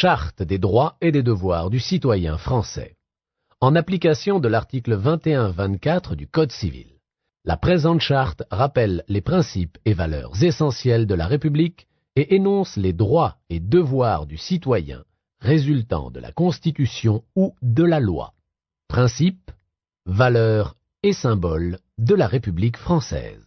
Charte des droits et des devoirs du citoyen français. En application de l'article 21-24 du Code civil, la présente charte rappelle les principes et valeurs essentielles de la République et énonce les droits et devoirs du citoyen résultant de la Constitution ou de la loi. Principes, valeurs et symboles de la République française.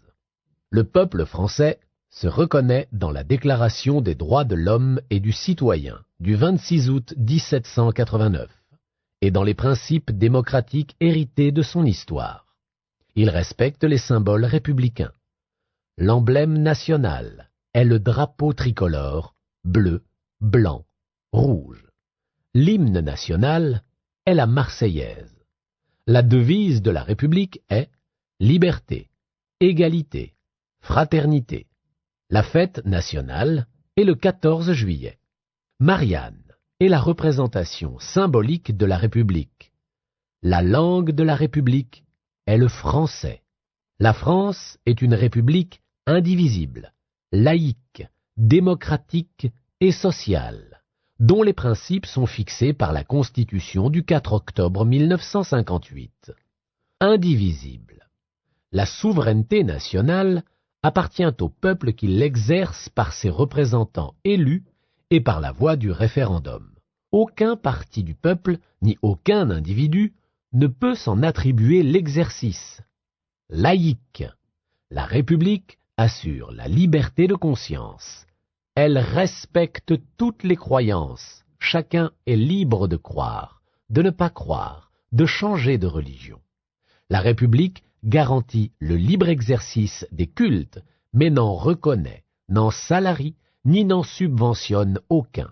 Le peuple français se reconnaît dans la Déclaration des droits de l'homme et du citoyen du 26 août 1789 et dans les principes démocratiques hérités de son histoire. Il respecte les symboles républicains. L'emblème national est le drapeau tricolore, bleu, blanc, rouge. L'hymne national est la Marseillaise. La devise de la République est liberté, égalité, fraternité. La fête nationale est le 14 juillet. Marianne est la représentation symbolique de la République. La langue de la République est le français. La France est une république indivisible, laïque, démocratique et sociale, dont les principes sont fixés par la Constitution du 4 octobre 1958. Indivisible. La souveraineté nationale appartient au peuple qui l'exerce par ses représentants élus et par la voie du référendum. Aucun parti du peuple, ni aucun individu, ne peut s'en attribuer l'exercice. Laïque. La République assure la liberté de conscience. Elle respecte toutes les croyances. Chacun est libre de croire, de ne pas croire, de changer de religion. La République garantit le libre exercice des cultes, mais n'en reconnaît, n'en salarie, ni n'en subventionne aucun.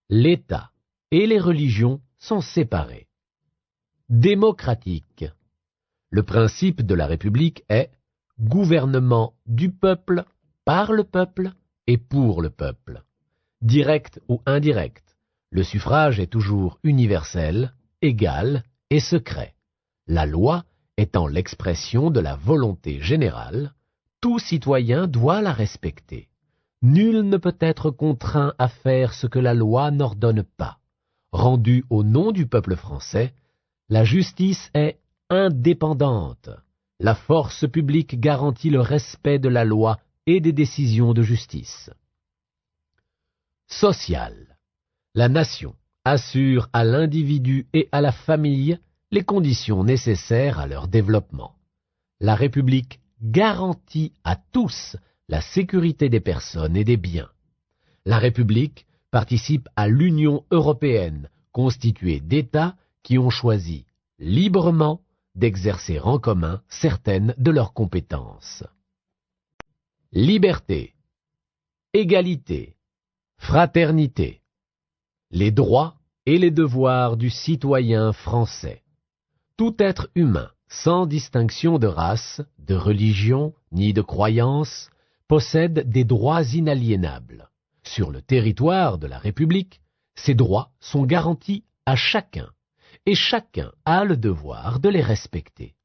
L'État et les religions sont séparés. Démocratique. Le principe de la République est gouvernement du peuple, par le peuple et pour le peuple. Direct ou indirect, le suffrage est toujours universel, égal et secret. La loi étant l'expression de la volonté générale, tout citoyen doit la respecter. Nul ne peut être contraint à faire ce que la loi n'ordonne pas. Rendue au nom du peuple français, la justice est indépendante. La force publique garantit le respect de la loi et des décisions de justice. Social. La nation assure à l'individu et à la famille les conditions nécessaires à leur développement. La République garantit à tous la sécurité des personnes et des biens. La République participe à l'Union européenne, constituée d'États qui ont choisi librement d'exercer en commun certaines de leurs compétences. Liberté, égalité, fraternité, les droits et les devoirs du citoyen français. Tout être humain, sans distinction de race, de religion, ni de croyance, possède des droits inaliénables. Sur le territoire de la République, ces droits sont garantis à chacun, et chacun a le devoir de les respecter.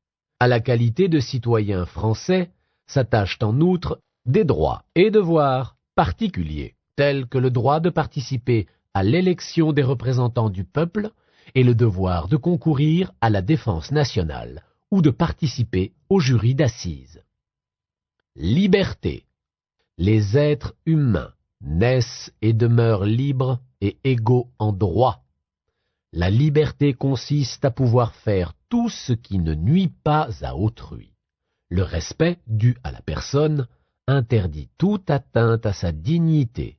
À la qualité de citoyen français s'attachent en outre des droits et devoirs particuliers, tels que le droit de participer à l'élection des représentants du peuple et le devoir de concourir à la défense nationale ou de participer au jury d'assises. Liberté. Les êtres humains naissent et demeurent libres et égaux en droit. La liberté consiste à pouvoir faire tout ce qui ne nuit pas à autrui. Le respect dû à la personne interdit toute atteinte à sa dignité.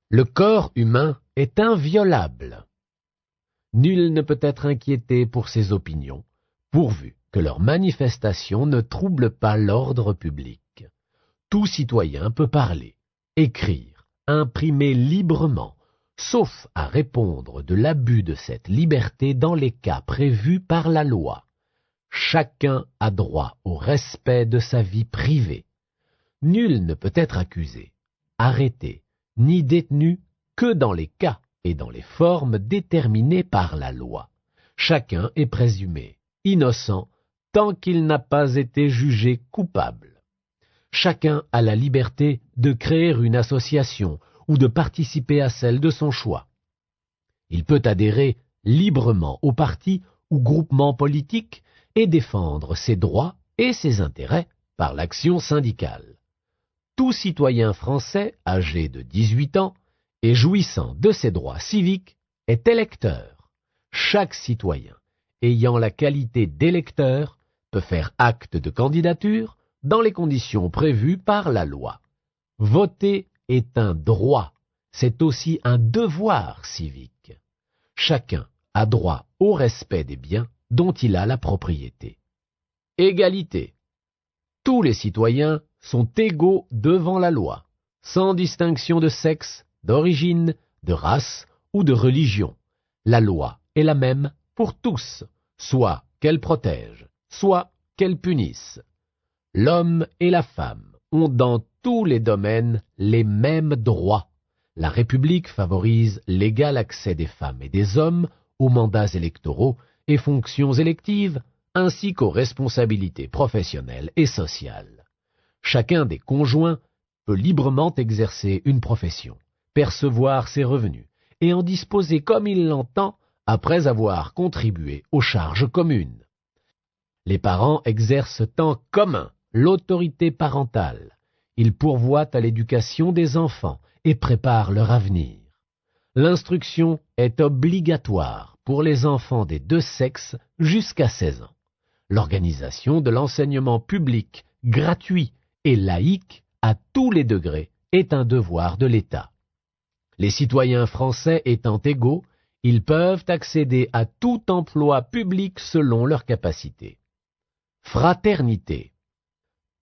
Le corps humain est inviolable. Nul ne peut être inquiété pour ses opinions, pourvu que leurs manifestations ne troublent pas l'ordre public. Tout citoyen peut parler, écrire, imprimer librement, sauf à répondre de l'abus de cette liberté dans les cas prévus par la loi. Chacun a droit au respect de sa vie privée. Nul ne peut être accusé, arrêté, ni détenu que dans les cas et dans les formes déterminées par la loi. Chacun est présumé innocent tant qu'il n'a pas été jugé coupable. Chacun a la liberté de créer une association ou de participer à celle de son choix. Il peut adhérer librement au parti ou groupement politique et défendre ses droits et ses intérêts par l'action syndicale. Tout citoyen français âgé de 18 ans et jouissant de ses droits civiques est électeur. Chaque citoyen ayant la qualité d'électeur peut faire acte de candidature dans les conditions prévues par la loi. Voter est un droit, c'est aussi un devoir civique. Chacun a droit au respect des biens dont il a la propriété. Égalité. Tous les citoyens sont égaux devant la loi, sans distinction de sexe, d'origine, de race ou de religion. La loi est la même pour tous, soit qu'elle protège, soit qu'elle punisse. L'homme et la femme ont dans tous les domaines les mêmes droits. La République favorise l'égal accès des femmes et des hommes aux mandats électoraux et fonctions électives, ainsi qu'aux responsabilités professionnelles et sociales. Chacun des conjoints peut librement exercer une profession, percevoir ses revenus et en disposer comme il l'entend après avoir contribué aux charges communes. Les parents exercent en commun l'autorité parentale. Ils pourvoient à l'éducation des enfants et préparent leur avenir. L'instruction est obligatoire pour les enfants des deux sexes jusqu'à 16 ans. L'organisation de l'enseignement public, gratuit et laïque à tous les degrés est un devoir de l'État. Les citoyens français étant égaux, ils peuvent accéder à tout emploi public selon leurs capacités. Fraternité.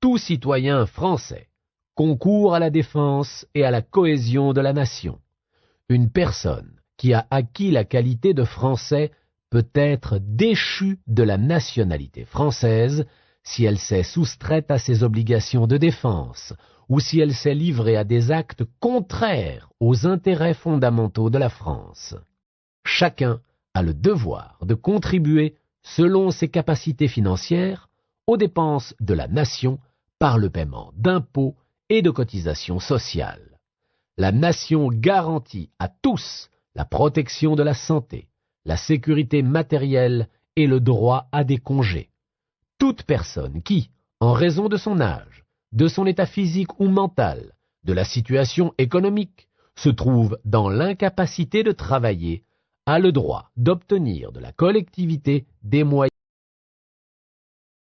Tout citoyen français concourt à la défense et à la cohésion de la nation. Une personne qui a acquis la qualité de Français peut être déchue de la nationalité française si elle s'est soustraite à ses obligations de défense ou si elle s'est livrée à des actes contraires aux intérêts fondamentaux de la France. Chacun a le devoir de contribuer, selon ses capacités financières, aux dépenses de la nation par le paiement d'impôts et de cotisations sociales. La nation garantit à tous la protection de la santé, la sécurité matérielle et le droit à des congés. Toute personne qui, en raison de son âge, de son état physique ou mental, de la situation économique, se trouve dans l'incapacité de travailler, a le droit d'obtenir de la collectivité des moyens